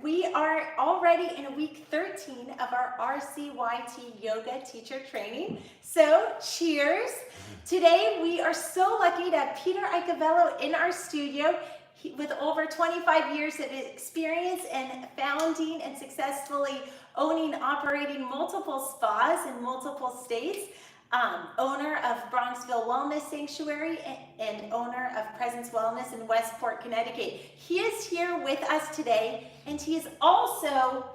We are already in week 13 of our RCYT yoga teacher training. So cheers. Today we are so lucky to have Peter Icovello in our studio with over 25 years of experience in founding and successfully owning, operating multiple spas in multiple states. Owner of Bronxville Wellness Sanctuary and owner of Presence Wellness in Westport, Connecticut. He is here with us today, and he is also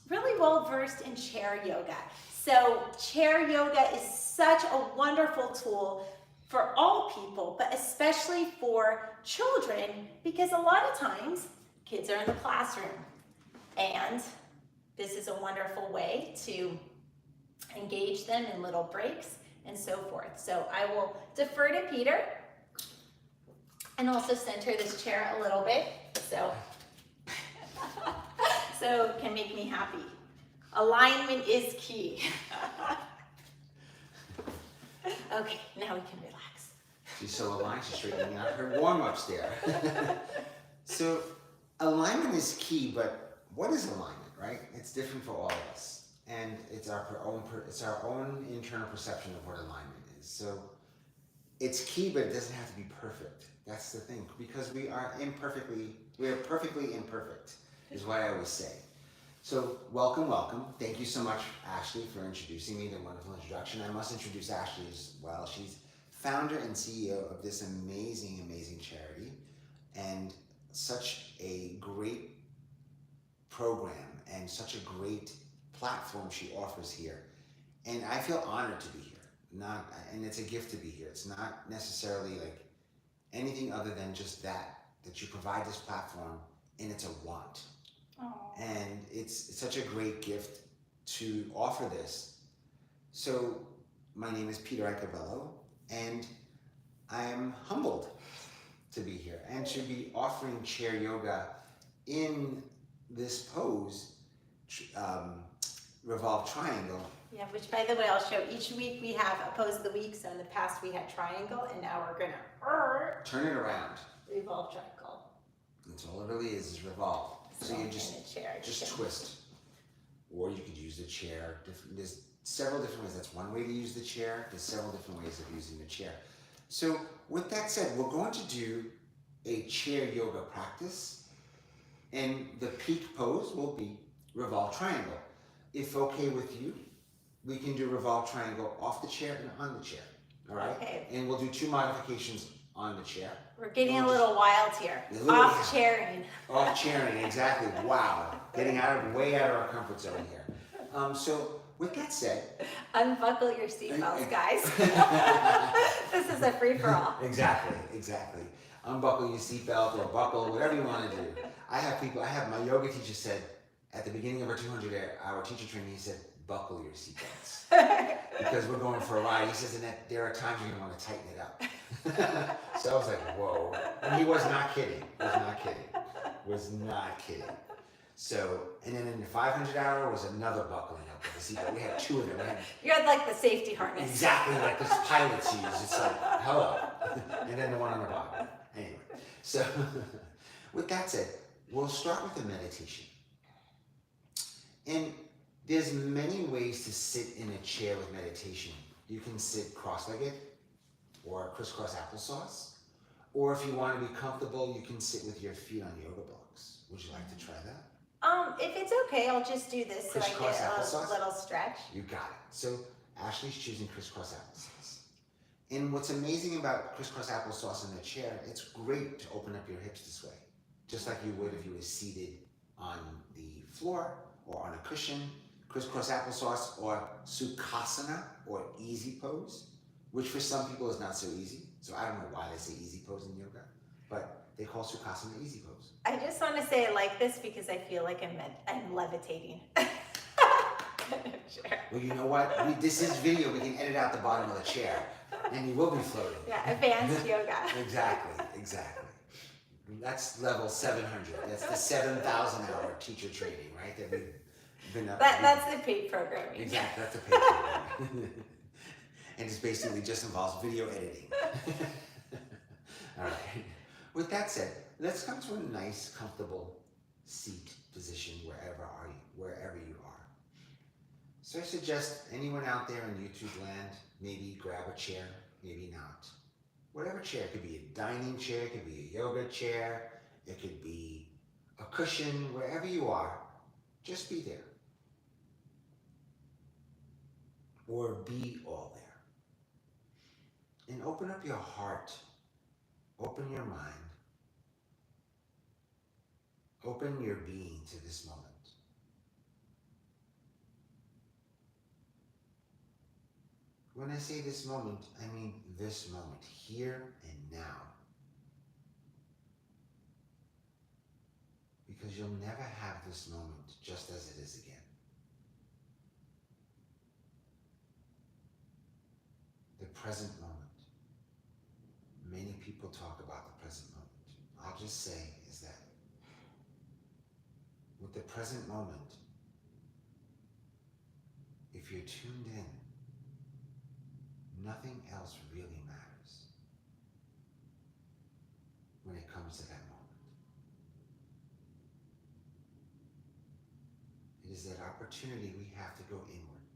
really well versed in chair yoga. So chair yoga is such a wonderful tool for all people, but especially for children, because a lot of times kids are in the classroom, and this is a wonderful way to engage them in little breaks and so forth. So I will defer to Peter and also center this chair a little bit so it can make me happy. Alignment is key. Okay, now we can relax. She's so aligned, she's straightening out her warm-ups there. So alignment is key, but what is alignment, right? It's different for all of us. And it's our own internal perception of what alignment is. So it's key, but it doesn't have to be perfect. That's the thing, because we are perfectly imperfect, is what I always say. So welcome. Thank you so much, Ashley, for introducing me. The wonderful introduction. I must introduce Ashley as well. She's founder and CEO of this amazing charity, and such a great program and such a great platform she offers here, and I feel honored to be here. And it's a gift to be here. It's not necessarily like anything other than just that you provide this platform, and it's a want. Aww. And it's such a great gift to offer this. So my name is Peter Icovello, and I am humbled to be here and to be offering chair yoga in this pose. Revolved triangle. Yeah, which by the way, I'll show each week we have a pose of the week. So in the past we had triangle, and now we're gonna turn it around. Revolve triangle. That's all it really is revolve. So you just twist. Or you could use the chair. There's several different ways. That's one way to use the chair. There's several different ways of using the chair. So with that said, we're going to do a chair yoga practice, and the peak pose will be revolve triangle. If okay with you, we can do revolve triangle off the chair and on the chair. All right? Okay. And we'll do 2 modifications on the chair. We're getting a little wild here. Off chairing. Off chairing, exactly. Wow. Getting way out of our comfort zone here. So with that said, unbuckle your seatbelts, guys. This is a free-for-all. Exactly. Unbuckle your seatbelt or buckle, whatever you want to do. My yoga teacher said, at the beginning of our 200-hour teacher training, he said, buckle your seatbelts. Because we're going for a ride. He says, and that there are times you're going to want to tighten it up. So I was like, whoa. And he was not kidding. Was not kidding. So, and then in the 500-hour was another buckling up of the seatbelt. We had 2 of them. You had like the safety harness. Exactly like this pilots use. It's like, hello. And then the one on the bottom. Anyway, so with that said, we'll start with the meditation. And there's many ways to sit in a chair with meditation. You can sit cross-legged or crisscross applesauce. Or if you want to be comfortable, you can sit with your feet on yoga blocks. Would you like to try that? If it's okay, I'll just do this so I get a little stretch. You got it. So Ashley's choosing crisscross applesauce. And what's amazing about crisscross applesauce in the chair, it's great to open up your hips this way. Just like you would if you were seated on the floor or on a cushion. Crisscross applesauce or Sukhasana or easy pose, which for some people is not so easy. So I don't know why they say easy pose in yoga, but they call Sukhasana easy pose. I just want to say it like this because I feel like I'm levitating. Sure. Well, you know what? This is video. We can edit out the bottom of the chair, and you will be floating. Yeah, advanced yoga. Exactly. That's level 700. That's the 7,000-hour teacher training, right? That we've been up. That's the paid programming. Exactly. That's the paid programming. And it basically just involves video editing. All right. With that said, let's come to a nice, comfortable seat position wherever you are. So I suggest anyone out there in YouTube land, maybe grab a chair, maybe not. Whatever chair, it could be a dining chair, it could be a yoga chair, it could be a cushion, wherever you are, just be there. Or be all there. And open up your heart, open your mind, open your being to this moment. When I say this moment, I mean this moment, here and now. Because you'll never have this moment just as it is again. The present moment. Many people talk about the present moment. I'll just say is that with the present moment, if you're tuned in, nothing else really matters when it comes to that moment. It is that opportunity we have to go inward,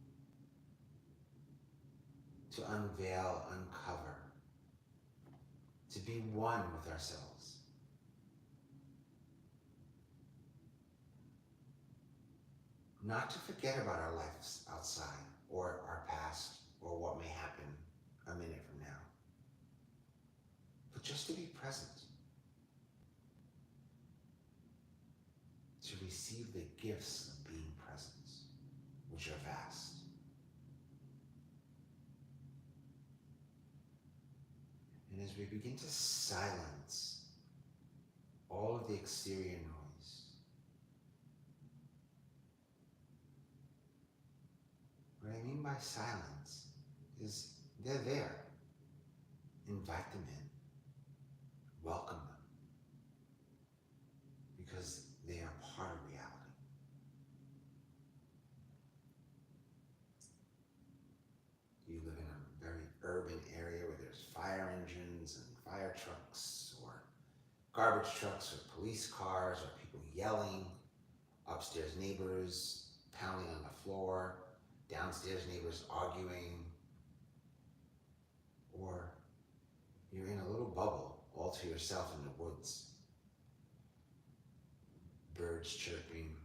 to unveil, uncover, to be one with ourselves. Not to forget about our lives outside, or our past, or what may happen a minute from now, but just to be present, to receive the gifts of being present, which are vast. And as we begin to silence all of the exterior noise, what I mean by silence is they're there. Invite them in. Welcome them. Because they are part of reality. You live in a very urban area where there's fire engines and fire trucks, or garbage trucks, or police cars, or people yelling, upstairs neighbors pounding on the floor, downstairs neighbors arguing, or you're in a little bubble all to yourself in the woods. Birds chirping,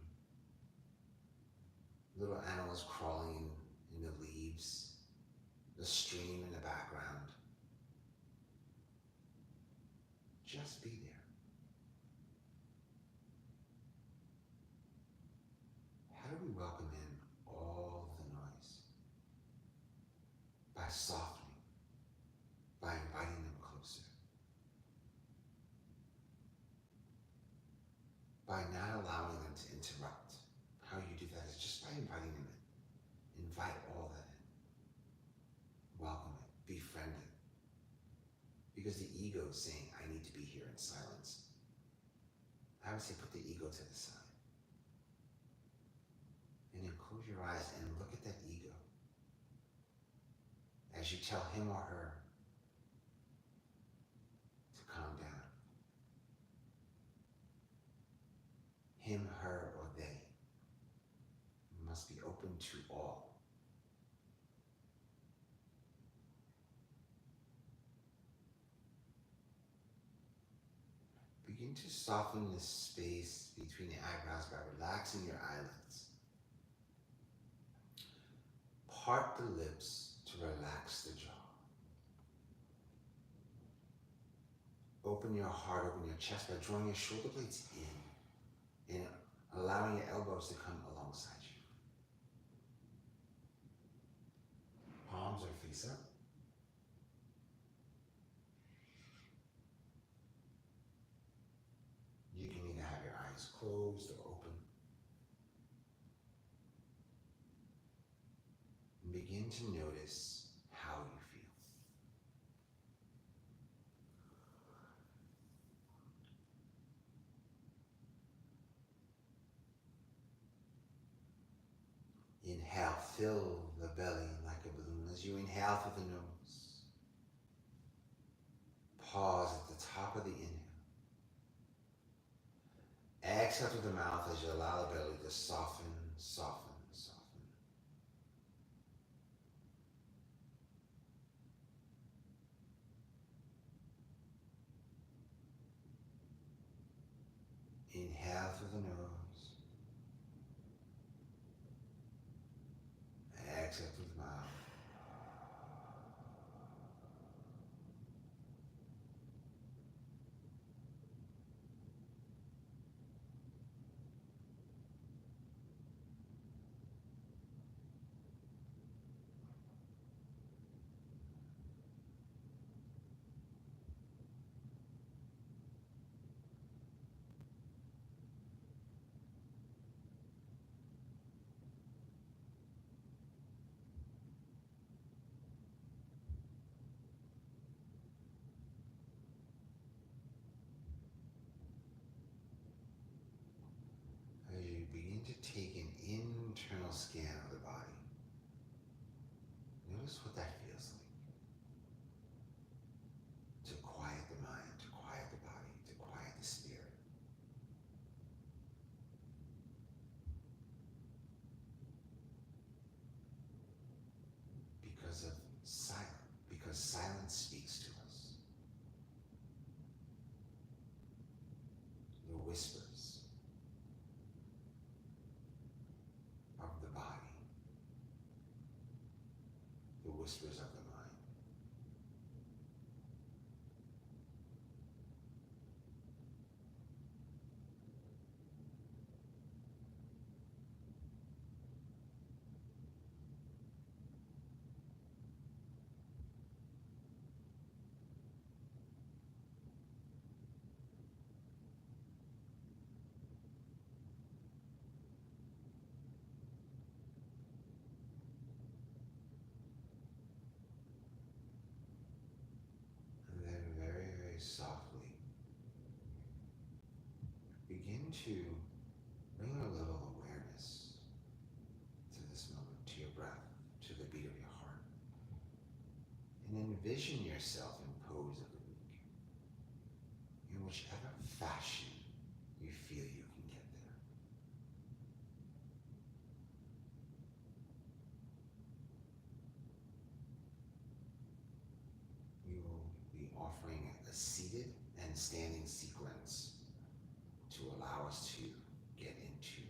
little animals crawling in the leaves, the stream in the background. Just be there. How do we welcome in all the noise? By softening, by inviting them closer, by not allowing them to interrupt. How you do that is just by inviting them in. Invite all that in. Welcome it, befriend it. Because the ego is saying, I need to be here in silence. I would say put the ego to the side. And then close your eyes and look at that ego. As you tell him or her to calm down. Him, her, or they must be open to all. Begin to soften the space between the eyebrows by relaxing your eyelids. Part the lips to relax the jaw. Open your heart, open your chest by drawing your shoulder blades in and allowing your elbows to come alongside you. Palms are face up. You can either have your eyes closed or open. And begin to notice how you feel. Inhale, fill the belly like a balloon as you inhale through the nose. Pause at the top of the inhale. Exhale through the mouth as you allow the belly to soften, soften, soften. Inhale through the nose. Exhale through the mouth. As you begin to take an internal scan of the body, notice what that feels like. To quiet the mind, to quiet the body, to quiet the spirit. Because silence speaks to us. The whispers of the body, the whispers of the mind. And then very, very softly begin to bring a little awareness to this moment, to your breath, to the beat of your heart. And envision yourself in pose of the week, in whichever fashion you feel you can get there. We will be offering a seated and standing sequence to allow us to get into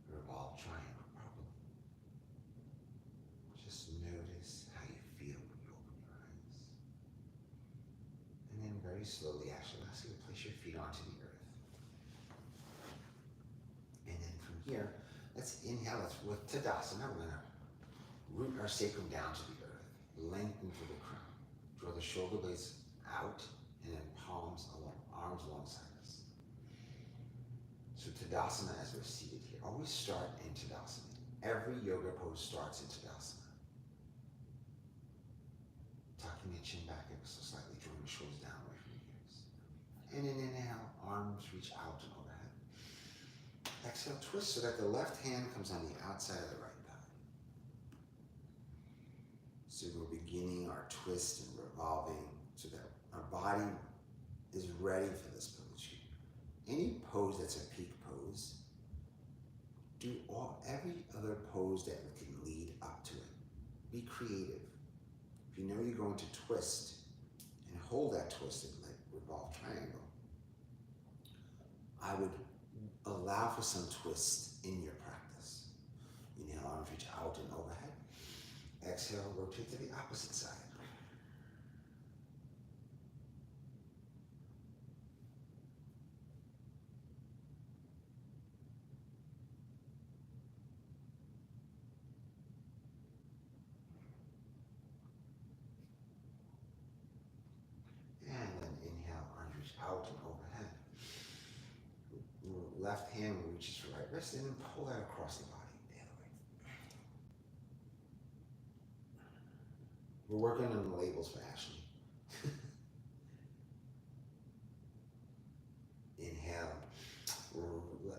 revolved triangle properly. Just notice how you feel when you open your eyes. And then very slowly, actually, I'll ask you to place your feet onto the earth. And then from here, let's inhale. With Tadasana, we're gonna root our sacrum down to the earth, lengthen through the crown. Draw the shoulder blades out, and then palms along, arms alongside us. So Tadasana, as we're seated here, always start in Tadasana. Every yoga pose starts in Tadasana. Tucking the chin back ever so slightly, drawing the shoulders down away from the ears. And then inhale, arms reach out and overhead. Exhale, twist so that the left hand comes on the outside of the right thigh. So we're beginning our twist and revolving so that our body is ready for this pose. Any pose that's a peak pose, do every other pose that can lead up to it. Be creative. If you know you're going to twist and hold that twisted like revolved triangle, I would allow for some twist in your practice. Inhale, arms reach out and overhead. Exhale, rotate to the opposite side. And then inhale, arms reach out and overhead. Left hand reaches for right wrist and then pull that across the body the other way. We're working on the labels for Ashley. Inhale,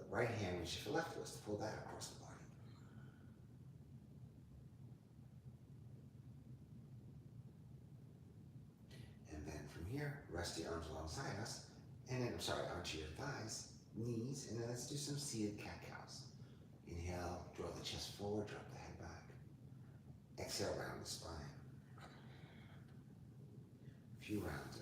right hand reaches for left wrist, pull that across the body. And then from here, rest the arms alongside us And then, I'm sorry, onto your thighs, knees, and then let's do some seated cat-cows. Inhale, draw the chest forward, drop the head back. Exhale, round the spine. A few rounds of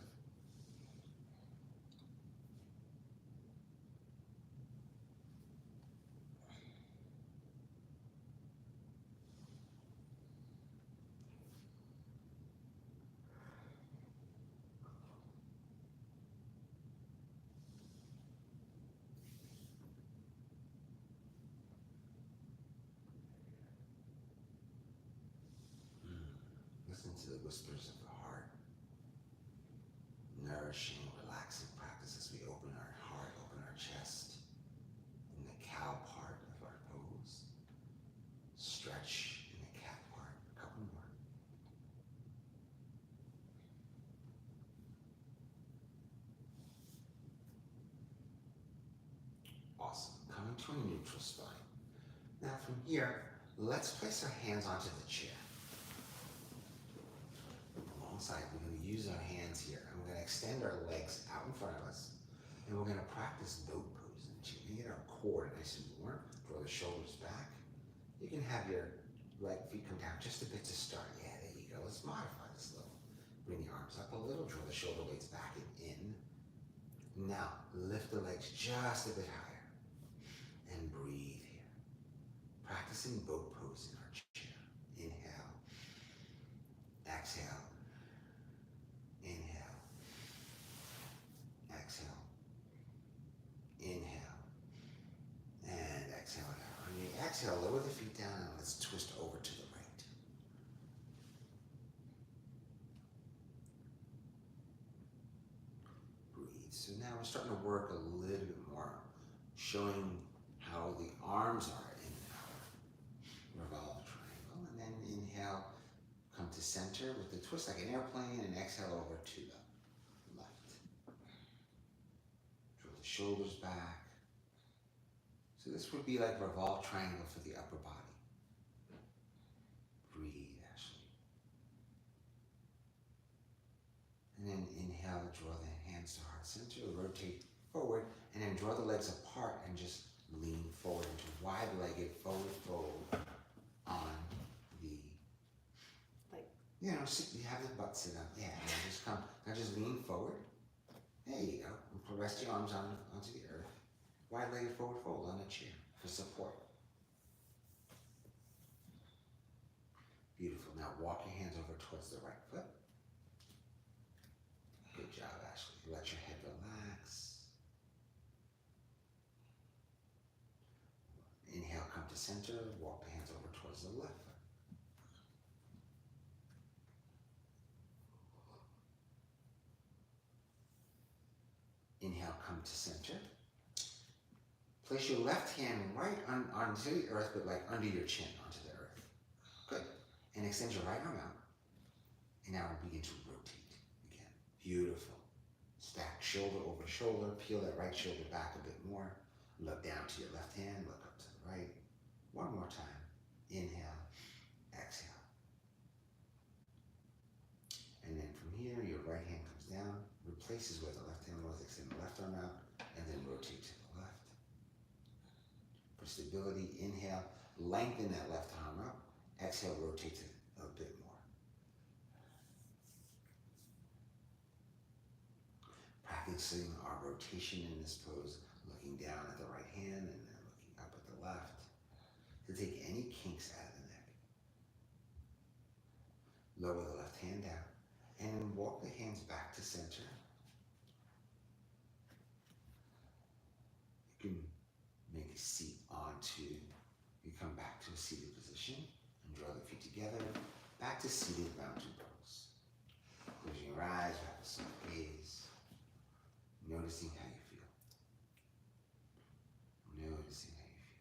listen to the whispers of the heart. Nourishing, relaxing practice as we open our heart, open our chest. In the cow part of our pose. Stretch in the cat part. A couple more. Awesome. Coming to a neutral spine. Now from here, let's place our hands onto the chair. Alongside, we're going to use our hands here, and we're going to extend our legs out in front of us, and we're going to practice boat pose. And get our core nice and warm. Draw the shoulders back. You can have your right feet come down just a bit to start. Yeah, there you go. Let's modify this a little. Bring the arms up a little. Draw the shoulder blades back and in. Now, lift the legs just a bit higher. And breathe here. Practicing boat pose in our chair. Inhale. Exhale. Inhale. Exhale. Inhale. And exhale it out. On the exhale, lower the feet down and let's twist over to the right. Breathe. So now we're starting to work a little bit more, showing how the arms are in our revolved triangle. And then inhale, come to center with the twist like an airplane, and exhale over to the left. Draw the shoulders back. So this would be like revolved triangle for the upper body. Breathe, Ashley. And then inhale, draw the hands to heart center, rotate forward, and then draw the legs apart and just lean forward into wide-legged forward fold on the, you have the butt sit up. Yeah, and just come, now just lean forward. There you go. And rest your arms onto the earth. Wide-legged forward fold on a chair for support. Beautiful. Now walk your hands over towards the right foot. Good job, Ashley. Let your head relax. Inhale, come to center. Walk the hands over towards the left foot. Inhale, come to center. Place your left hand right onto the earth, but like under your chin, onto the earth. Good. And extend your right arm out. And now we'll begin to rotate again. Beautiful. Stack shoulder over shoulder. Peel that right shoulder back a bit more. Look down to your left hand. Look up to the right. One more time. Inhale. Exhale. And then from here, your right hand comes down. Replaces where the left hand was. Extend the left arm out. And then rotate to the left. For stability, inhale, lengthen that left arm up. Exhale, rotate it a bit more. Practicing our rotation in this pose, looking down at the right hand and then looking up at the left to take any kinks out of the neck. Lower the left hand down and walk the hands back to center. You can make a seat onto, you come back to a seated position and draw the feet together, back to seated mountain pose. Closing your eyes, have a soft gaze, noticing how you feel. Noticing how you feel.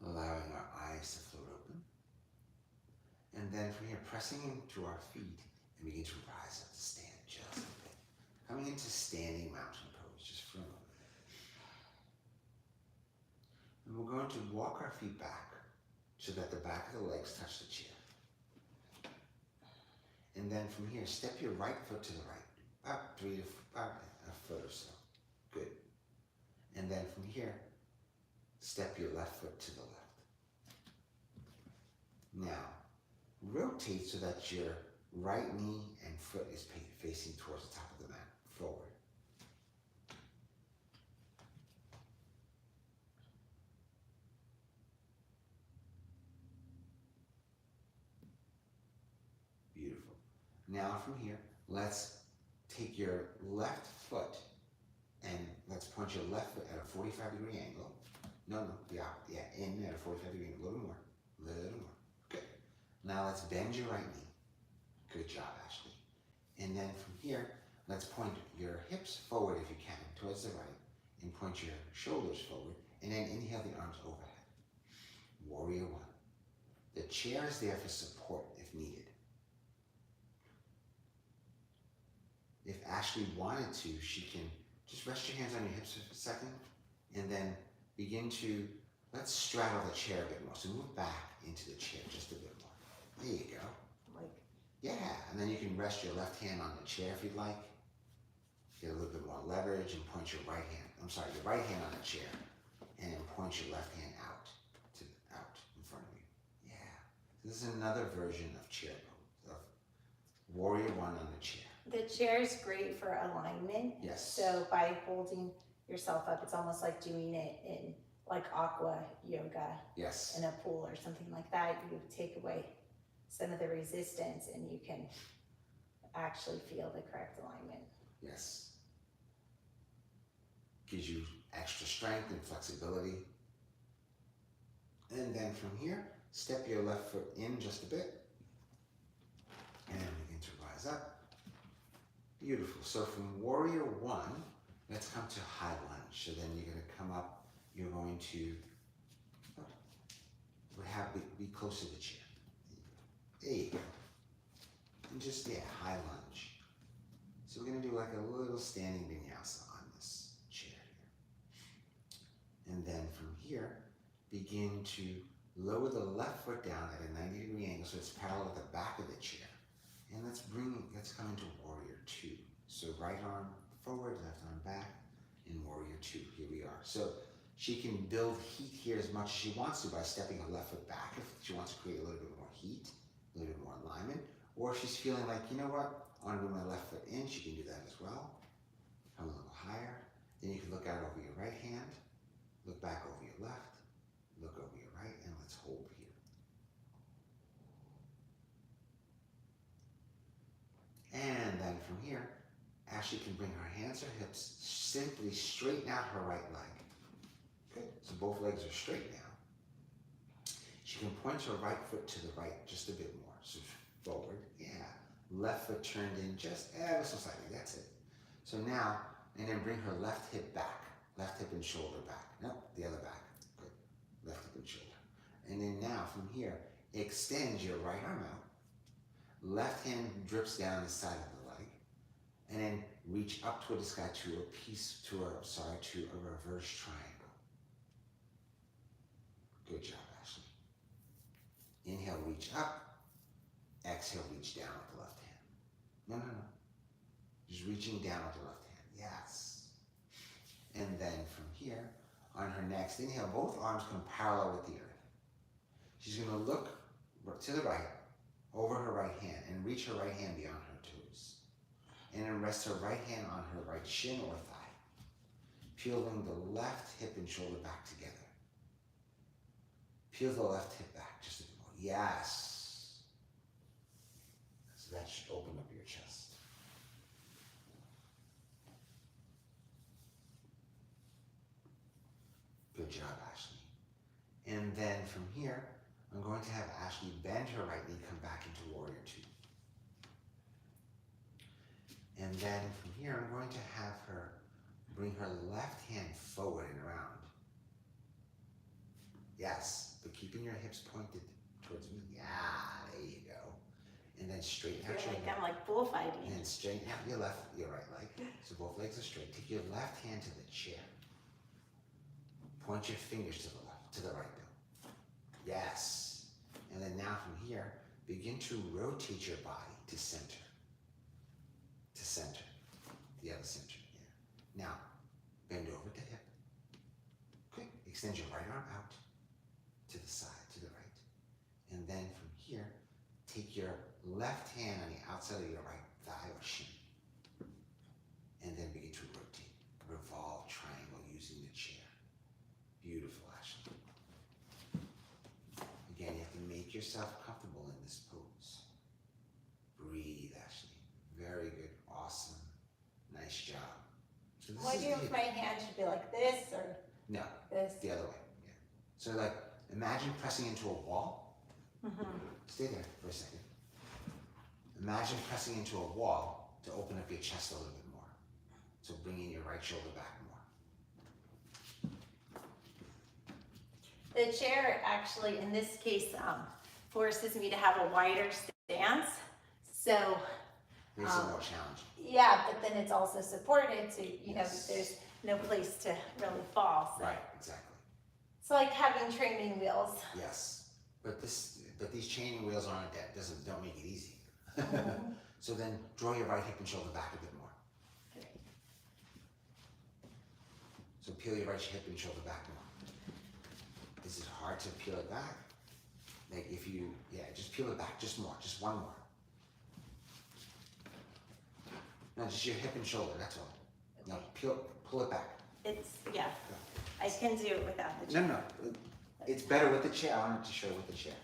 Allowing our eyes to float open. And then from here, pressing into our feet and begin to rise up to stand just a bit. coming into standing mountain pose, just for a moment. And we're going to walk our feet back so that the back of the legs touch the chair. And then from here, step your right foot to the right, about a foot or so. Good. And then from here, step your left foot to the left. Now, rotate so that your right knee and foot is facing towards the top of the mat, forward. Beautiful. Now from here, let's take your left foot and let's point your left foot at a 45-degree angle. No, in at a 45-degree angle, a little more. Good. Now let's bend your right knee. Good job, Ashley. And then from here, let's point your hips forward if you can, towards the right, and point your shoulders forward, and then inhale the arms overhead. Warrior one. The chair is there for support if needed. If Ashley wanted to, she can just rest your hands on your hips for a second, and then begin to, let's straddle the chair a bit more. So move back into the chair just a bit more. There you go. Yeah, and then you can rest your left hand on the chair if you'd like. Get a little bit more leverage and point your right hand on the chair, and then point your left hand out in front of you. Yeah. This is another version of chair pose, of warrior one on the chair. The chair is great for alignment. Yes. So by holding yourself up, it's almost like doing it in like aqua yoga. Yes. In a pool or something like that. You take away some of the resistance and you can actually feel the correct alignment. Yes. Gives you extra strength and flexibility. And then from here, step your left foot in just a bit. And begin to rise up. Beautiful. So from warrior one, let's come to high lunge. So then you're going to come up, you're going to be close to the chair. There you go. And just, high lunge. So we're going to do like a little standing vinyasa on this chair here. And then from here, begin to lower the left foot down at a 90-degree angle so it's parallel with the back of the chair. And let's come into warrior two. So right arm forward, left arm back, in warrior two. Here we are. So she can build heat here as much as she wants to by stepping her left foot back if she wants to create a little bit more heat, a little bit more alignment. Or if she's feeling like, you know what, I want to bring my left foot in, she can do that as well. Come a little higher. Then you can look out over your right hand, look back over your left, look over your right, and let's hold here. And then from here, Ashley can bring her hands to her hips, simply straighten out her right leg. Good. So both legs are straight now. She can point her right foot to the right just a bit more. So forward, left foot turned in just ever so slightly, that's it. So now, and then bring her left hip back, left hip and shoulder back. Nope, the other back, good. Left hip and shoulder. And then now from here, extend your right arm out. Left hand drips down the side of the leg, and then reach up toward the sky to a reverse triangle. Good job, Ashley. Inhale, reach up. Exhale, reach down with the left hand. No. Just reaching down with the left hand. Yes. And then from here, on her next inhale, both arms come parallel with the earth. She's going to look to the right, over her right hand, and reach her right hand beyond her toes. And then rest her right hand on her right shin or thigh, peeling the left hip and shoulder back together. Peel the left hip back just a bit more. Yes. So that should open up your chest. Good job, Ashley. And then from here, I'm going to have Ashley bend her right knee, come back into warrior two. And then from here, I'm going to have her bring her left hand forward and around. Yes, but keeping your hips pointed towards me. Yeah, there you go. and then straighten out Feel your like leg. I'm like bullfighting. And then straighten out your right leg. So both legs are straight. Take your left hand to the chair. Point your fingers to the left, to the right though. Yes. And then now from here, begin to rotate your body to center. To center. The other center. Yeah. Now, bend over the hip. Good. Extend your right arm out to the side, to the right. And then from here, take your left hand on the outside of your right thigh or shin. And then begin to rotate. Revolve triangle using the chair. Beautiful, Ashley. Again, you have to make yourself comfortable in this pose. Breathe, Ashley. Very good. Awesome. Nice job. So What do you if my hand should be like this or no, this? the other way. Yeah. So like, imagine pressing into a wall. Stay there for a second. Imagine pressing into a wall to open up your chest a little bit more. So bringing your right shoulder back more. The chair actually, in this case, forces me to have a wider stance. So, Makes it more challenging. yeah, but then it's also supported, so you know Yes. there's no place to really fall. So. Right, exactly. It's like having training wheels. Yes, but these training wheels don't make it easy. So then draw your right hip and shoulder back a bit more. Great. So peel your right hip and shoulder back more. Is it hard to peel it back? Like if you, just peel it back just more, just one more. No, just your hip and shoulder, that's all. No, pull it back. It's, yeah, I can do it without the chair. No, it's better with the chair. I wanted to show you with the chair.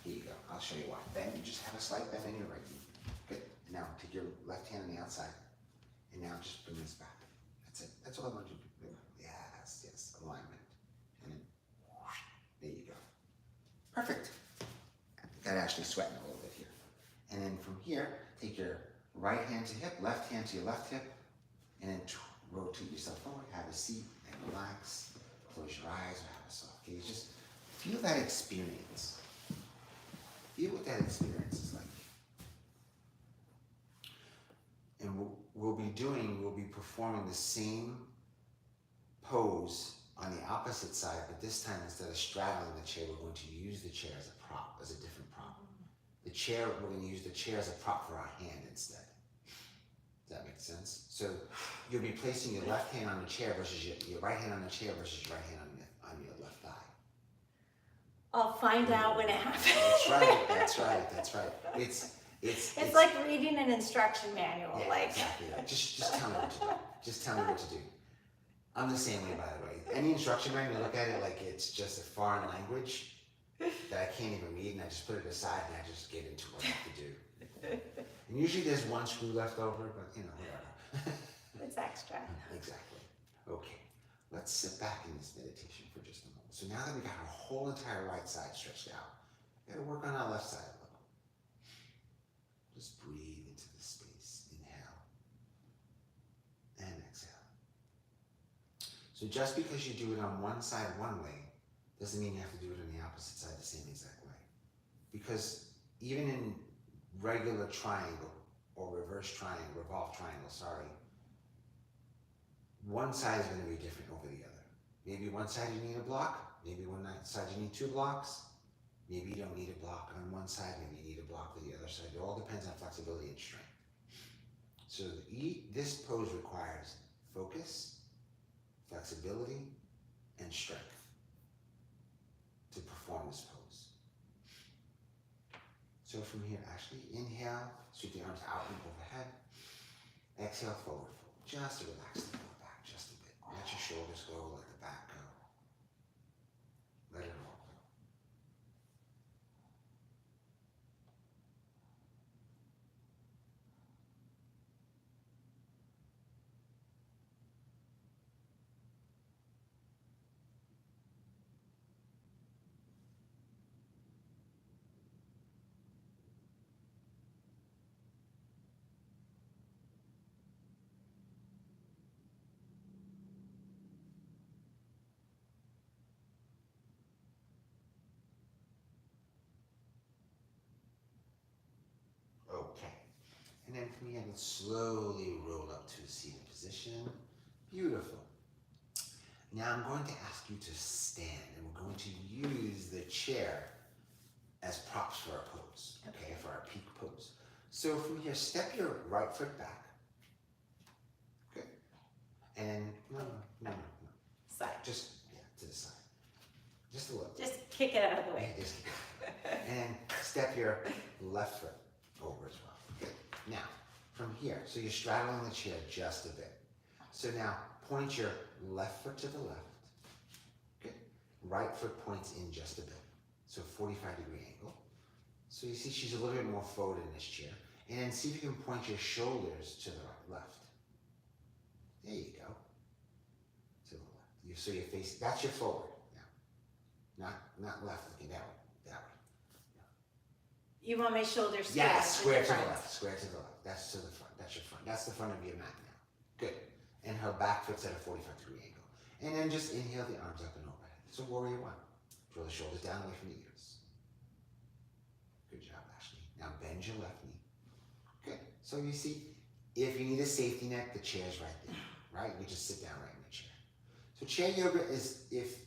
Here you go. I'll show you why. Bend. You just have a slight bend in your right knee. Good. Now take your left hand on the outside, and now just bring this back. That's it. That's all I want you to do. Yes. Alignment. And then, there you go. Perfect. Got Ashley sweating a little bit here. And then from here, take your right hand to hip, left hand to your left hip, and then rotate yourself forward. Have a seat and relax. Close your eyes or have a soft gaze. Just feel that experience. Feel what that experience is like. And we'll be performing the same pose on the opposite side, but this time instead of straddling the chair, we're going to use the chair as a prop, as a different prop. We're going to use the chair as a prop for our hand instead. Does that make sense? So you'll be placing your left hand on the chair versus your right hand on the chair versus your right hand on your left thigh. I'll find out when it happens. That's right. It's like reading an instruction manual. Yeah, like exactly. Just tell me what to do. Just tell me what to do. I'm the same way, by the way. Any instruction manual, look at it like it's just a foreign language that I can't even read, and I just put it aside and I just get into what I have to do. And usually there's one screw left over, but whatever. it's extra. Exactly. Okay. Let's sit back in this meditation for just a moment. So now that we got our whole entire right side stretched out, we got to work on our left side a little. Just breathe into the space. Inhale and exhale. So just because you do it on one side one way doesn't mean you have to do it on the opposite side the same exact way. Because even in regular triangle or reverse triangle, revolved triangle, one side is going to be different over the other. Maybe one side you need a block, maybe one side you need 2 blocks, maybe you don't need a block on one side, maybe you need a block for the other side. It all depends on flexibility and strength. So this pose requires focus, flexibility, and strength to perform this pose. So from here, Ashley, inhale, sweep the arms out and overhead. Exhale, forward fold. Just to relax the lower back just a bit. Let your shoulders go, let the back go. Let it all go. And then from here, let's slowly roll up to a seated position. Beautiful. Now I'm going to ask you to stand, and we're going to use the chair as props for our pose, okay, for our peak pose. So from here, step your right foot back. Good. And no. Side. Just, to the side. Just a little. Just kick it out of the way. Yeah, just kick it. And step your left foot over as well. Good. Now, from here, so you're straddling the chair just a bit. So now, point your left foot to the left. Good. Right foot points in just a bit. So 45-degree angle. So you see she's a little bit more forward in this chair. And then see if you can point your shoulders to the right, left. There you go. To the left. So your face, that's your forward now. Not left looking that way. That way. You want my shoulders straight? Yes, square to the left. Square to the left. That's to the front. That's your front. That's the front of your mat now. Good. And her back foot's at a 45-degree angle. And then just inhale the arms up and overhead. So warrior one. Draw the shoulders down away from the ears. Good job, Ashley. Now bend your left knee. Good. So you see, if you need a safety net, the chair's right there. Right? You just sit down right in the chair. So chair yoga is, if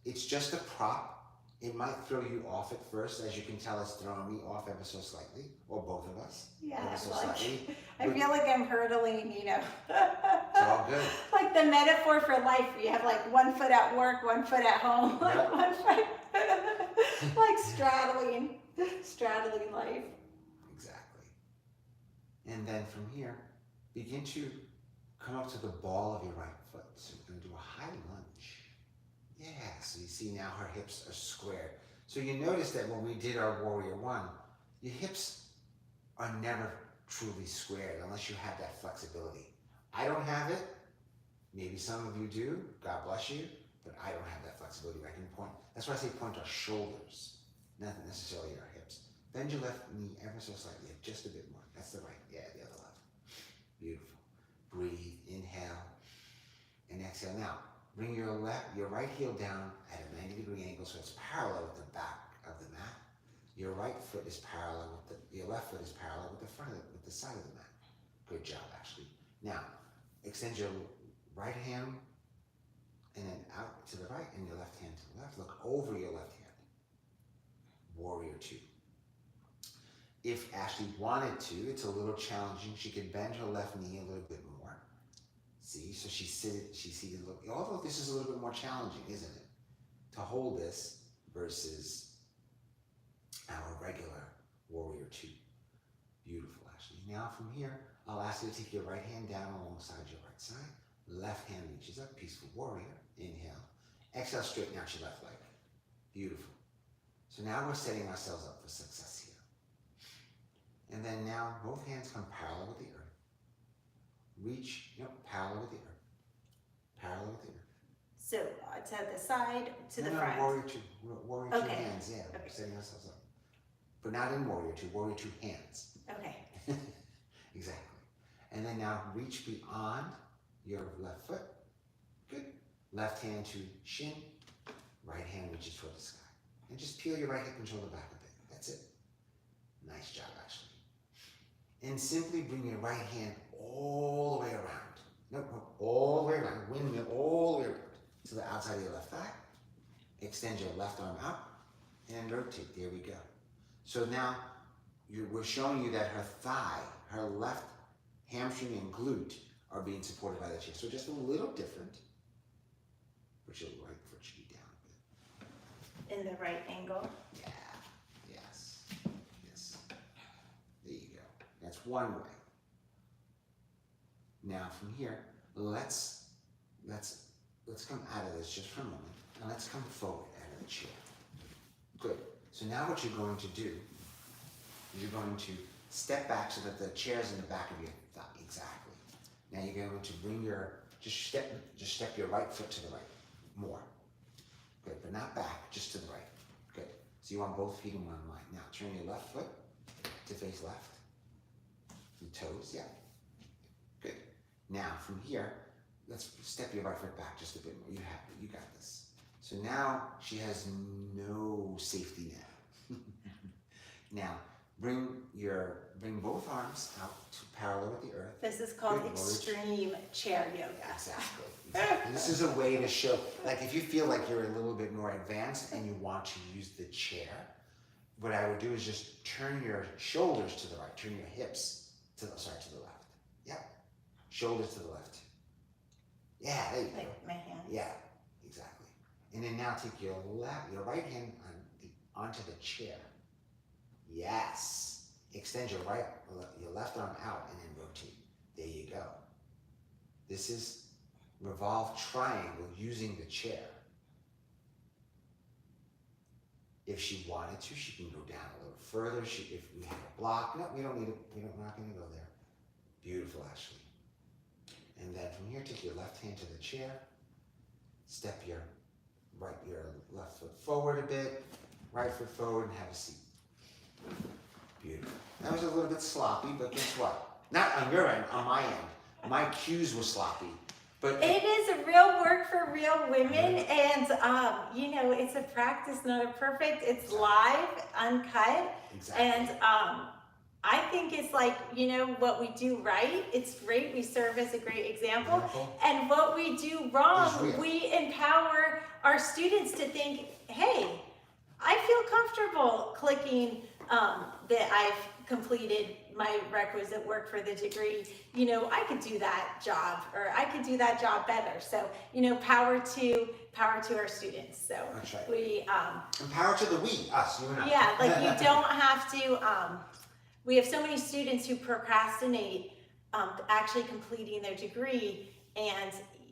it's just a prop, it might throw you off at first. As you can tell, it's throwing me off ever so slightly, or both of us. Yeah, ever so like, slightly. I feel like I'm hurtling, It's all good. Like the metaphor for life, where you have like one foot at work, one foot at home, Yep. one foot, like straddling life. Exactly. And then from here, begin to come up to the ball of your right foot. So we're going to do a high lunge. Yeah, so you see now her hips are squared. So you notice that when we did our warrior one, your hips are never truly squared unless you have that flexibility. I don't have it. Maybe some of you do. God bless you. But I don't have that flexibility. I can point. That's why I say point our shoulders, not necessarily our hips. Bend your left knee ever so slightly, just a bit more. That's the right. Yeah, the other left. Beautiful. Breathe. Inhale and exhale. Now, bring your right heel down at a 90-degree angle so it's parallel with the back of the mat. Your right foot is parallel with your left foot is parallel with the front of with the side of the mat. Good job, Ashley. Now, extend your right hand and then out to the right and your left hand to the left. Look over your left hand. Warrior two. If Ashley wanted to, it's a little challenging. She could bend her left knee a little bit more. See, so she's seated. Although this is a little bit more challenging, isn't it? To hold this versus our regular warrior two. Beautiful, Ashley. Now from here, I'll ask you to take your right hand down alongside your right side. Left hand reaches up, peaceful warrior. Inhale. Exhale, straighten out your left leg. Beautiful. So now we're setting ourselves up for success here. And then now both hands come parallel with the earth. Reach, parallel with the earth. Parallel with the earth. So to the side, to the front. Warrior two. Warrior two Okay. hands, yeah. Okay. We're setting ourselves up. But not in warrior two hands. Okay. Exactly. And then now reach beyond your left foot. Good. Left hand to shin. Right hand reaches toward the sky. And just peel your right hip and shoulder back a bit. That's it. Nice job, Ashley. And simply bring your right hand all the way around. No, all the way around. Windmill all the way around to the outside of your left thigh. Extend your left arm out and rotate. There we go. So now we're showing you that her thigh, her left hamstring and glute are being supported by the chair. So just a little different, but your right foot should be down a bit. In the right angle. Yeah, yes, yes. There you go. That's one way. Now from here, let's come out of this just for a moment, and let's come forward out of the chair. Good. So now what you're going to do is you're going to step back so that the chair's in the back of your thigh. Exactly. Now you're going to bring just step your right foot to the right. More. Good, but not back, just to the right. Good. So you want both feet in one line. Now turn your left foot to face left. The toes, yeah. Good. Now from here, let's step your right foot back just a bit more. You have it. You got this. So now she has no safety net. Now, Bring both arms out to parallel with the earth. This is called Good, extreme chair yoga. Exactly. Exactly. This is a way to show, like if you feel like you're a little bit more advanced and you want to use the chair, what I would do is just turn your shoulders to the right, turn your hips to the left. Yep. Shoulders to the left. Yeah, there you go. Like my hands. Yeah, exactly. And then now take your right hand onto the chair. Yes. Extend your left arm out and then rotate. There you go. This is revolved triangle using the chair. If she wanted to, she can go down a little further. If we had a block, no, we don't need it. We're not going to go there. Beautiful, Ashley. And then from here, take your left hand to the chair. Step your left foot forward a bit. Right foot forward and have a seat. Beautiful. That was a little bit sloppy, but guess what? Not on your end, on my end. My cues were sloppy. But it is a real work for real women, and it's a practice, not a perfect. It's live, uncut, exactly. And I think it's like, what we do right, it's great. We serve as a great example. Beautiful. And what we do wrong, we empower our students to think, hey, I feel comfortable clicking that I've completed my requisite work for the degree. I could do that job, or I could do that job better. So, power to our students. So that's right. We and power to the we, us, you and I. Yeah, like you don't have to. We have so many students who procrastinate actually completing their degree, and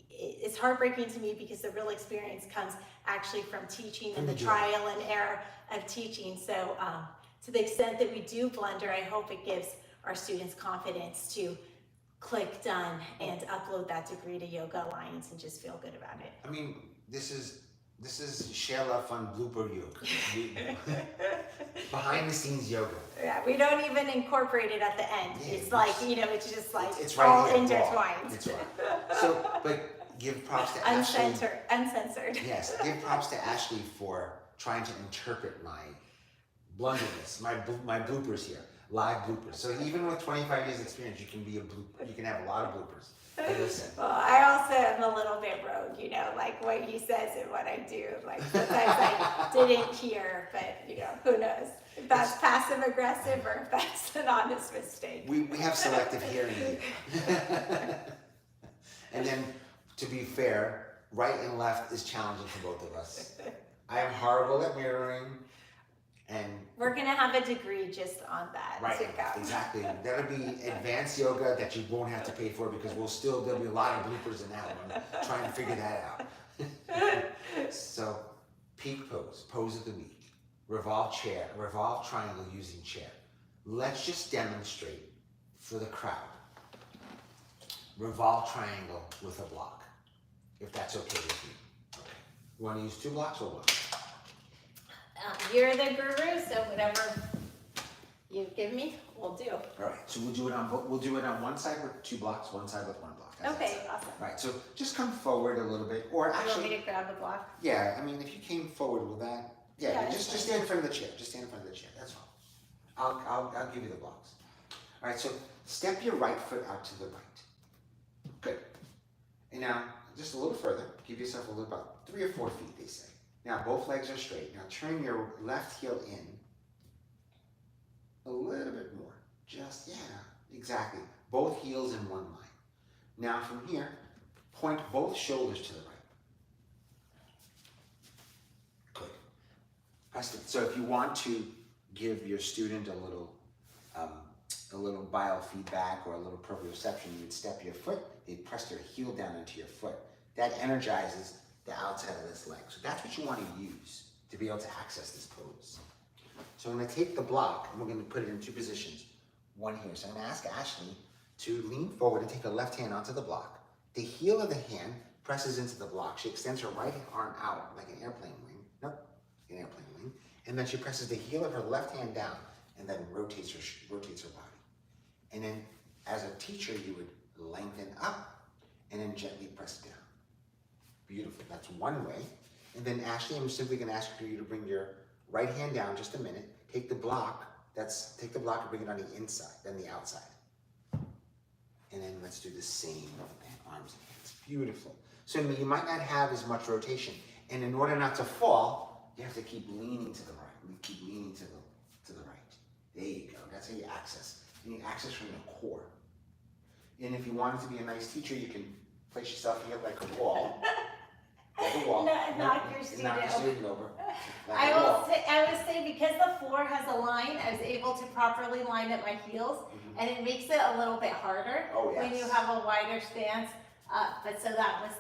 it's heartbreaking to me because the real experience comes actually from teaching and the trial and error of teaching. So to the extent that we do blunder, I hope it gives our students confidence to click done and upload that degree to Yoga Alliance and just feel good about it. I mean, this is ShareLove.Fund blooper yoga. Behind the scenes yoga. Yeah, we don't even incorporate it at the end. Yeah, it's like, it's just like it's right all here, intertwined. It's right. So, but give props to Ashley. Uncensored. Yes, give props to Ashley for trying to interpret my blunderness, my bloopers here, live bloopers. So even with 25 years experience, you can be you can have a lot of bloopers. Listen. Well, I also am a little bit rogue, like what he says and what I do. Like sometimes I didn't hear, but who knows if that's passive aggressive or if that's an honest mistake. We have selective hearing here. And then, to be fair, right and left is challenging for both of us. I am horrible at mirroring, and we're gonna have a degree just on that. Right, exactly. That'll be advanced yoga that you won't have to pay for because there'll be a lot of bloopers in that one, trying to figure that out. So, peak pose of the week, revolve triangle using chair. Let's just demonstrate for the crowd. Revolve triangle with a block, if that's okay with you. Okay. You want to use 2 blocks or 1? You're the guru, so whatever you give me, we'll do. All right, so we'll do it on one side with 2 blocks, one side with 1 block. Okay, awesome. All right, so just come forward a little bit, or actually. You want me to grab a block? Yeah, I mean, if you came forward with that, just stand in front of the chair. Just stand in front of the chair. That's all. I'll give you the blocks. All right, so step your right foot out to the right. Good. And now just a little further. Give yourself about 3 or 4 feet. They say. Now both legs are straight. Now turn your left heel in a little bit more. Exactly. Both heels in one line. Now from here, point both shoulders to the right. Good. Press it. So if you want to give your student a little biofeedback or a little proprioception, you would step your foot, they'd press their heel down into your foot. That energizes the outside of this leg. So that's what you want to use to be able to access this pose. So I'm going to take the block and we're going to put it in 2 positions. One here. So I'm going to ask Ashley to lean forward and take her left hand onto the block. The heel of the hand presses into the block. She extends her right arm out like an airplane wing. Nope, an airplane wing. And then she presses the heel of her left hand down and then rotates her body. And then as a teacher, you would lengthen up and then gently press down. Beautiful. That's one way. And then Ashley, I'm simply going to ask you to bring your right hand down just a minute. Take the block take the block and bring it on the inside, then the outside. And then let's do the same arms and hands. Beautiful. So you might not have as much rotation. And in order not to fall, you have to keep leaning to the right. Keep leaning to the right. There you go. That's how you access. And you access from the core. And if you wanted to be a nice teacher, you can place yourself here like a wall. Like a wall. Knock your student over. I will say because the floor has a line, I was able to properly line up my heels, and it makes it a little bit harder when you have a wider stance. But so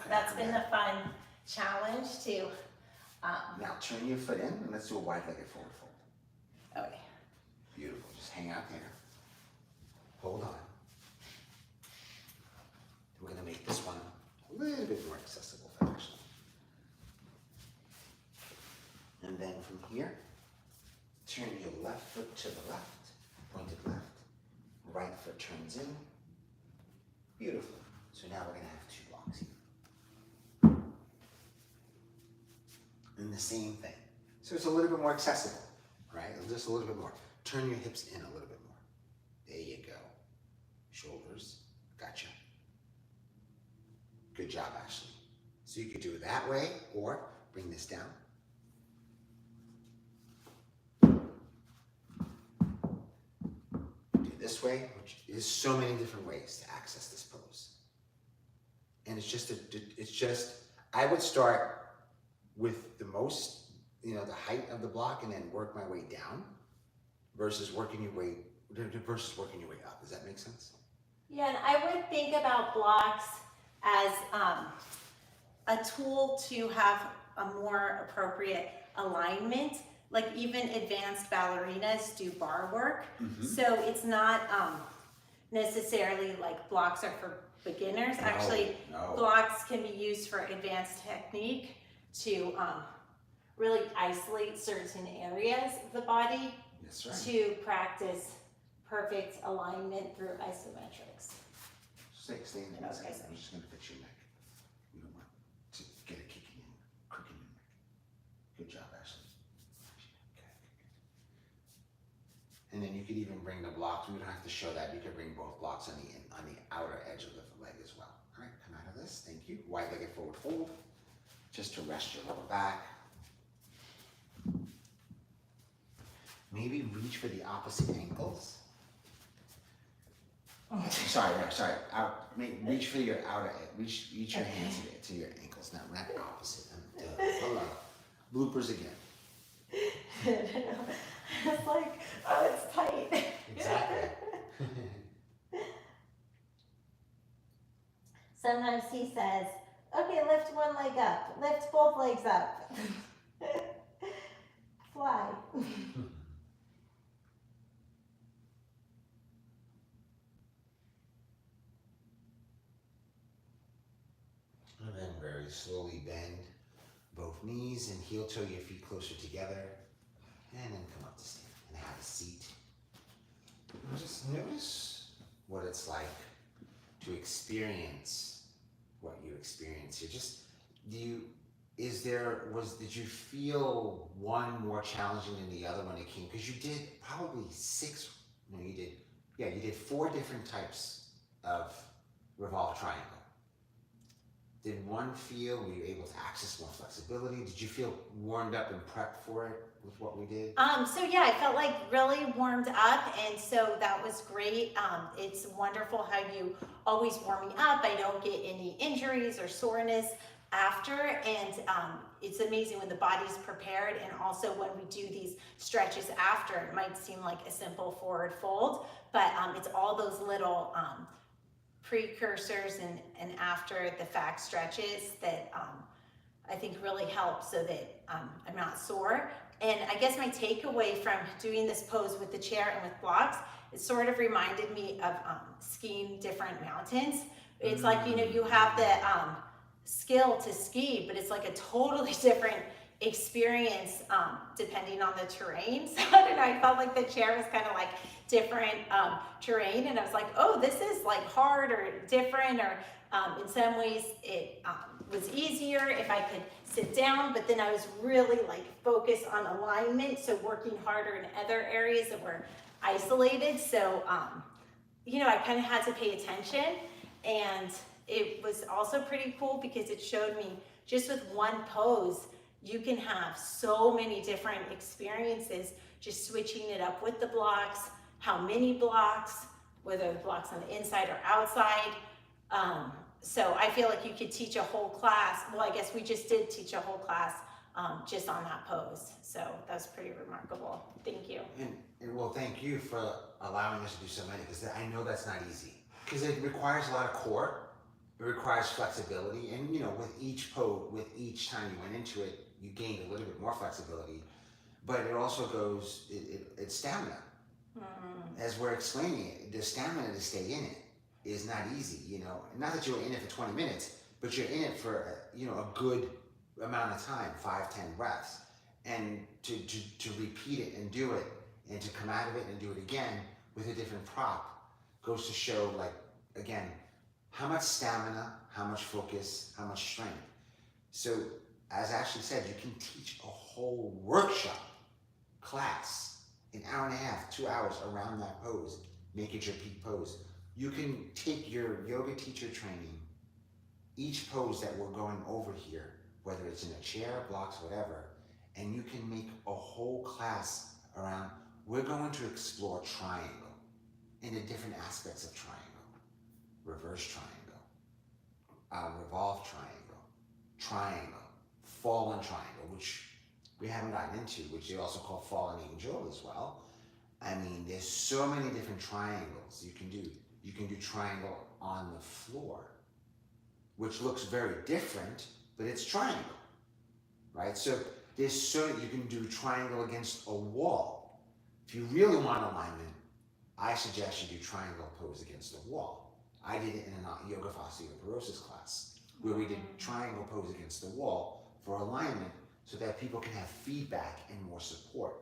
that's been a fun challenge too. Now turn your foot in and let's do a wide-legged forward fold. Okay. Beautiful. Just hang out there. Hold on. We're going to make this one a little bit more accessible for Ashley. And then from here, turn your left foot to the left, pointed left. Right foot turns in. Beautiful. So now we're going to have 2 blocks here. And the same thing. So it's a little bit more accessible, right? Just a little bit more. Turn your hips in a little bit more. There you go. Shoulders. Gotcha. Good job, Ashley. So you could do it that way, or bring this down. Do it this way, which is so many different ways to access this pose. And it's just, I would start with the most, the height of the block and then work my way down versus working your way up. Does that make sense? Yeah, and I would think about blocks as a tool to have a more appropriate alignment. Like even advanced ballerinas do bar work. So it's not necessarily like blocks are for beginners. No. Blocks can be used for advanced technique to really isolate certain areas of the body. That's right. To practice perfect alignment through isometrics. Stay in there. Okay. I'm just going to fix your neck. We don't want to get a kicking in, crook in your neck. Good job, Ashley. Okay. And then you could even bring the blocks. We don't have to show that. You could bring both blocks on the outer edge of the leg as well. All right, come out of this. Thank you. Wide-legged forward fold, just to rest your lower back. Maybe reach for the opposite ankles. Sorry. Reach for your outer edge. Reach your hands to your ankles. Not opposite. Hold on. Bloopers again. It's like, oh, it's tight. Exactly. Sometimes he says, okay, lift one leg up. Lift both legs up. Fly. And then very slowly bend both knees and heel toe your feet closer together. And then come up to stand and have a seat. And just notice what it's like to experience what you experience here. Did you feel one more challenging than the other when it came? Because you did probably you did 4 different types of revolved triangle. Did one feel, were you able to access more flexibility? Did you feel warmed up and prepped for it with what we did? So yeah, I felt like really warmed up, and so that was great. It's wonderful how you always warm me up. I don't get any injuries or soreness after, and it's amazing when the body's prepared, and also when we do these stretches after. It might seem like a simple forward fold, but it's all those little precursors and after the fact stretches that I think really help so that I'm not sore. And I guess my takeaway from doing this pose with the chair and with blocks, it sort of reminded me of skiing different mountains. It's like, you have the skill to ski, but it's like a totally different experience depending on the terrain. So I don't know, I felt like the chair was kind of like different terrain, and I was like, oh, this is like hard or different, or in some ways it was easier if I could sit down, but then I was really like focused on alignment, so working harder in other areas that were isolated. So, you know, I kind of had to pay attention, and it was also pretty cool because it showed me just with one pose, you can have so many different experiences just switching it up with the blocks, how many blocks, whether the blocks on the inside or outside. So I feel like you could teach a whole class. Well, I guess we just did teach a whole class just on that pose. So that was pretty remarkable. Thank you. And well, thank you for allowing us to do so many, because I know that's not easy. Because it requires a lot of core, it requires flexibility, and you know, with each pose, with each time you went into it, you gained a little bit more flexibility. But it also goes, it's stamina. As we're explaining it, the stamina to stay in it is not easy, you know. Not that you're in it for 20 minutes, but you're in it for a good amount of time, 5-10 breaths. And to repeat it and do it, and to come out of it and do it again with a different prop, goes to show, like, again, how much stamina, how much focus, how much strength. So, as Ashley said, you can teach a whole workshop class, an hour and a half, 2 hours around that pose, make it your peak pose. You can take your yoga teacher training, each pose that we're going over here, whether it's in a chair, blocks, whatever, and you can make a whole class around, we're going to explore triangle and the different aspects of triangle. Reverse triangle, revolved triangle, fallen triangle, which we haven't gotten into, which they also call fallen angel as well. I mean, there's so many different triangles you can do. You can do triangle on the floor, which looks very different, but it's triangle, right? So you can do triangle against a wall. If you really want alignment, I suggest you do triangle pose against a wall. I did it in a yoga for osteoporosis class, where we did triangle pose against the wall for alignment, so that people can have feedback and more support.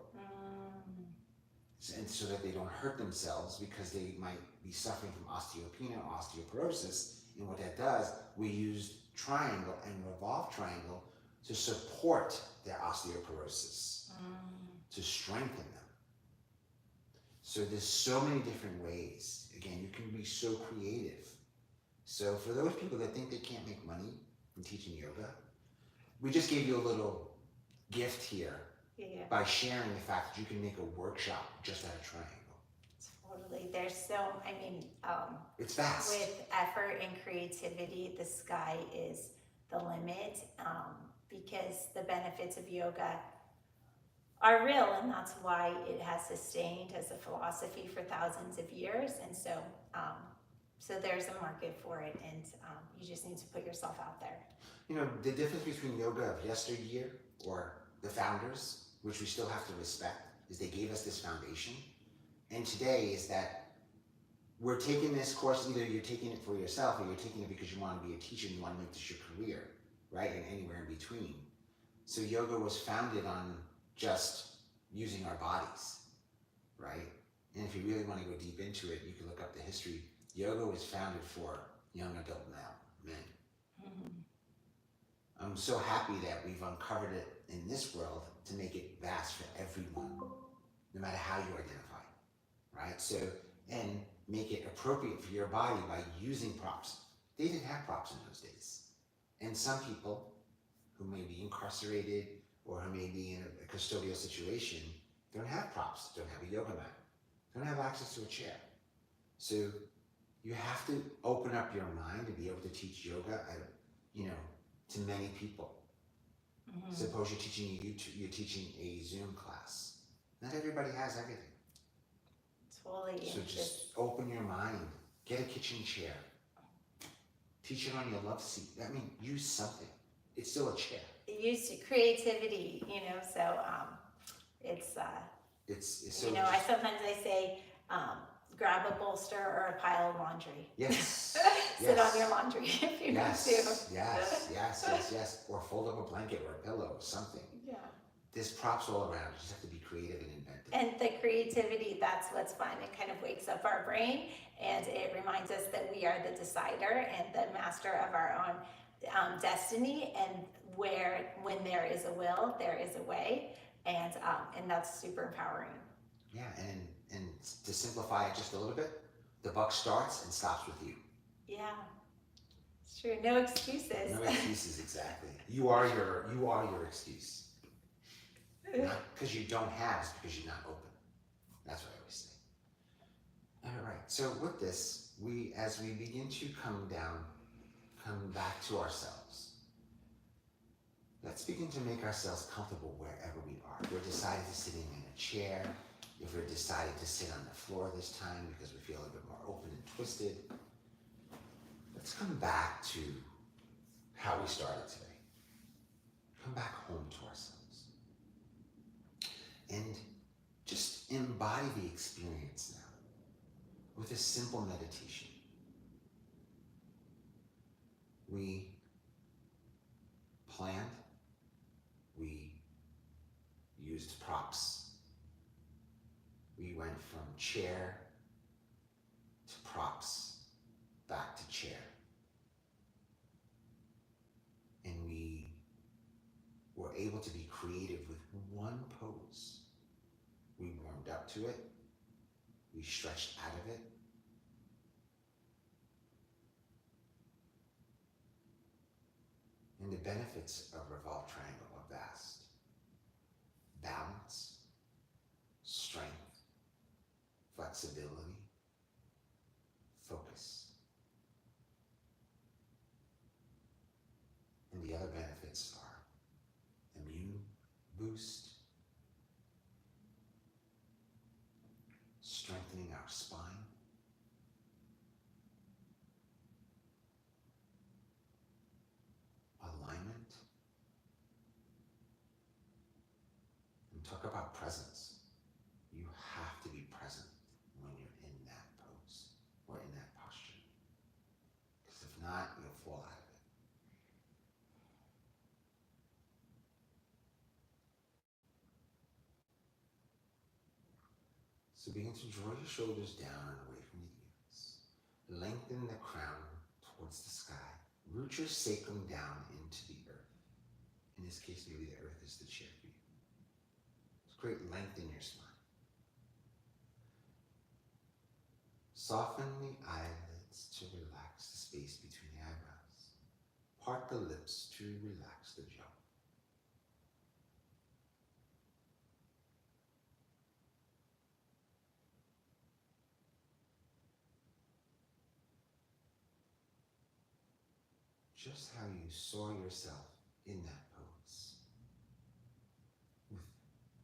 And so that they don't hurt themselves, because they might be suffering from osteopenia or osteoporosis. And what that does, we use triangle and revolved triangle to support their osteoporosis, to strengthen them. So there's so many different ways. Again, you can be so creative. So for those people that think they can't make money from teaching yoga, we just gave you a little gift here by sharing the fact that you can make a workshop just out of triangle. Totally. There's so, I mean, it's vast. With effort and creativity, the sky is the limit, because the benefits of yoga are real, and that's why it has sustained as a philosophy for thousands of years. And so, so there's a market for it, and you just need to put yourself out there. You know, the difference between yoga of yesteryear, or the founders, which we still have to respect, is they gave us this foundation. And today is that we're taking this course, either you're taking it for yourself, or you're taking it because you want to be a teacher and you want to make this your career, right? And anywhere in between. So yoga was founded on just using our bodies, right? And if you really want to go deep into it, you can look up the history. Yoga was founded for young adult men. I'm so happy that we've uncovered it in this world to make it vast for everyone, no matter how you identify, right? So, and make it appropriate for your body by using props. They didn't have props in those days. And some people who may be incarcerated or who may be in a custodial situation don't have props, don't have a yoga mat, don't have access to a chair. So you have to open up your mind to be able to teach yoga, to many people. Suppose you're teaching a Zoom class. Not everybody has everything. Totally. So just open your mind, get a kitchen chair, teach it on your love seat. I mean, use something. It's still a chair. Use creativity, so it's so I sometimes say grab a bolster or a pile of laundry. Yes. Sit on your laundry if you need to. Yes. Or fold up a blanket or a pillow or something. Yeah. There's props all around. You just have to be creative and inventive. And the creativity, that's what's fun. It kind of wakes up our brain, and it reminds us that we are the decider and the master of our own destiny. And when there is a will, there is a way, and that's super empowering. Yeah, and to simplify it just a little bit, the buck starts and stops with you. Yeah, it's true. No excuses. No excuses, exactly. You are your excuse. Not because you don't have, it's because you're not open. That's what I always say. All right. So with this, as we begin to come back to ourselves. Let's begin to make ourselves comfortable wherever we are. If we're decided to sit in a chair, if we're decided to sit on the floor this time because we feel a bit more open and twisted, let's come back to how we started today. Come back home to ourselves. And just embody the experience now with a simple meditation. We planned, we used props. We went from chair to props, back to chair. And we were able to be creative with one pose. We warmed up to it. We stretched out of it. And the benefits of Revolved Triangle are vast. Balance, strength, flexibility, focus. And the other benefits are immune boost, strengthening our spine, alignment, and talk about presence. You have to be present when you're in that pose or in that posture. Because if not, you'll fall out of it. So begin to draw your shoulders down and away from the ears. Lengthen the crown towards the sky. Root your sacrum down into the earth. In this case, maybe the earth is the chair for you. It's great length in your spine. Soften the eyelids to relax the space between the eyebrows. Part the lips to relax the jaw. Just how you saw yourself in that pose, with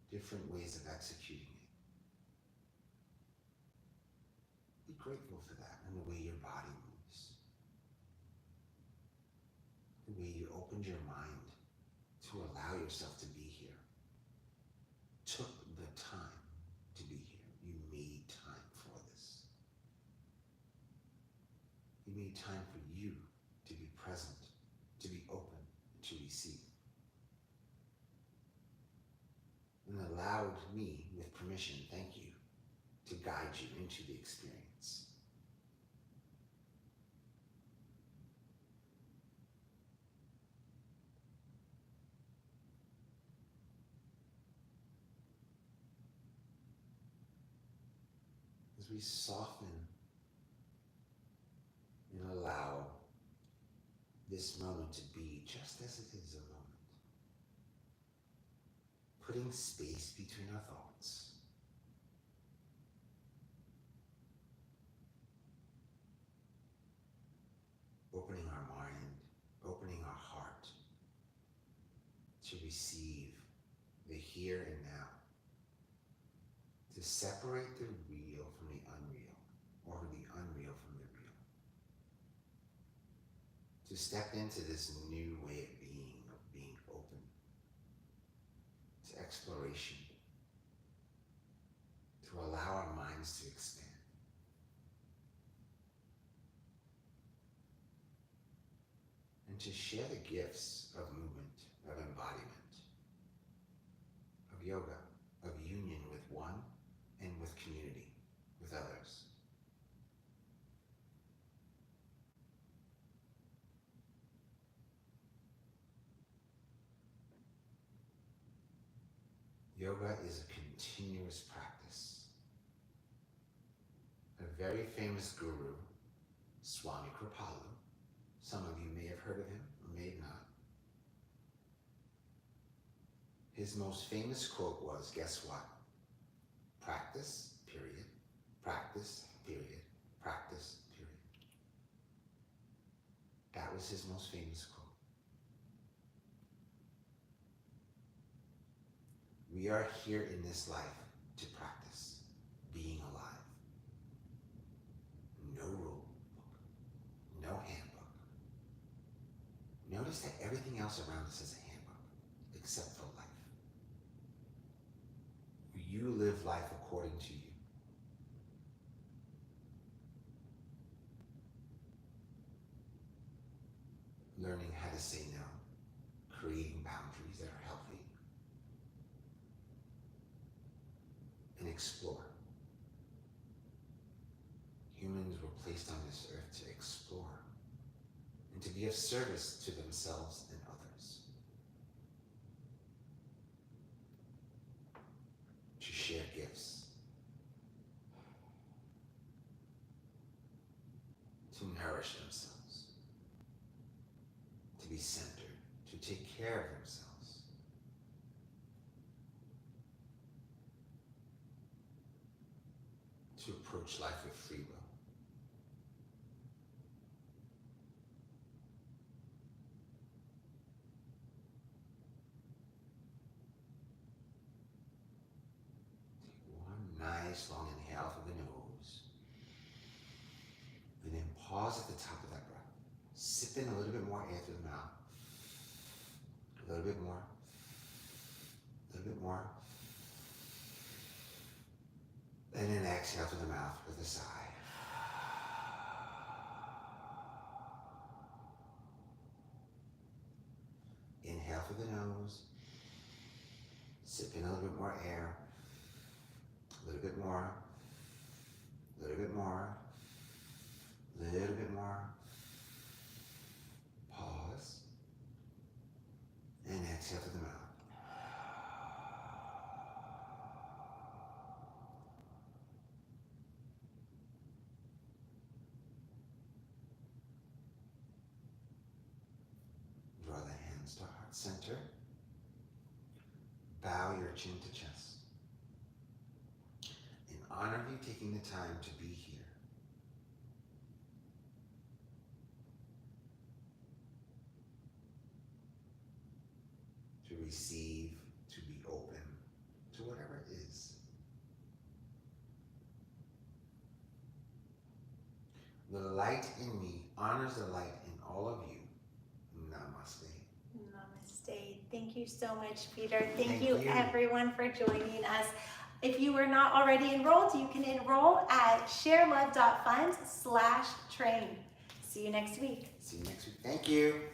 different ways of executing it. Be grateful for that and the way your body moves, the way you opened your mind to allow yourself to be here, took the time to be here. You made time for this. You made time for you to be present, to be open, to receive. And allowed me, with permission, thank you, to guide you into the experience. As we soften and allow this moment to be just as it is a moment, putting space between our thoughts, opening our mind, opening our heart to receive the here and now, to separate the real from the unreal, or the unreal from the real, to step into this new way of being open to exploration, to allow our minds to expand. And to share the gifts of movement, of embodiment, of yoga, of union with one and with community, with others. Yoga is a continuous practice. very famous guru, Swami Kripalu. Some of you may have heard of him, or may not. His most famous quote was, guess what? Practice, period. Practice, period. Practice, period. That was his most famous quote. We are here in this life to practice being alive. No rule book, no handbook. Notice that everything else around us is a handbook, except for life. You live life according to you. Learning how to say no, creating boundaries that are healthy, and explore. Humans were placed on this earth to explore and to be of service to themselves and others. To share gifts. To nourish themselves. To be centered. To take care of themselves. To approach life with free will. Nice long inhale through the nose. And then pause at the top of that breath. Sip in a little bit more air through the mouth. A little bit more. A little bit more. And then exhale through the mouth with a sigh. Inhale through the nose. Sip in a little bit more air. A little bit more, a little bit more, a little bit more. Pause. And exhale through the mouth. Draw the hands to heart center. Bow your chin to chest. Honor you taking the time to be here. To receive, to be open to whatever it is. The light in me honors the light in all of you. Namaste. Namaste. Thank you so much, Peter. Thank you. you everyone for joining us. If you were not already enrolled, you can enroll at ShareLove.Fund/train. See you next week. See you next week. Thank you.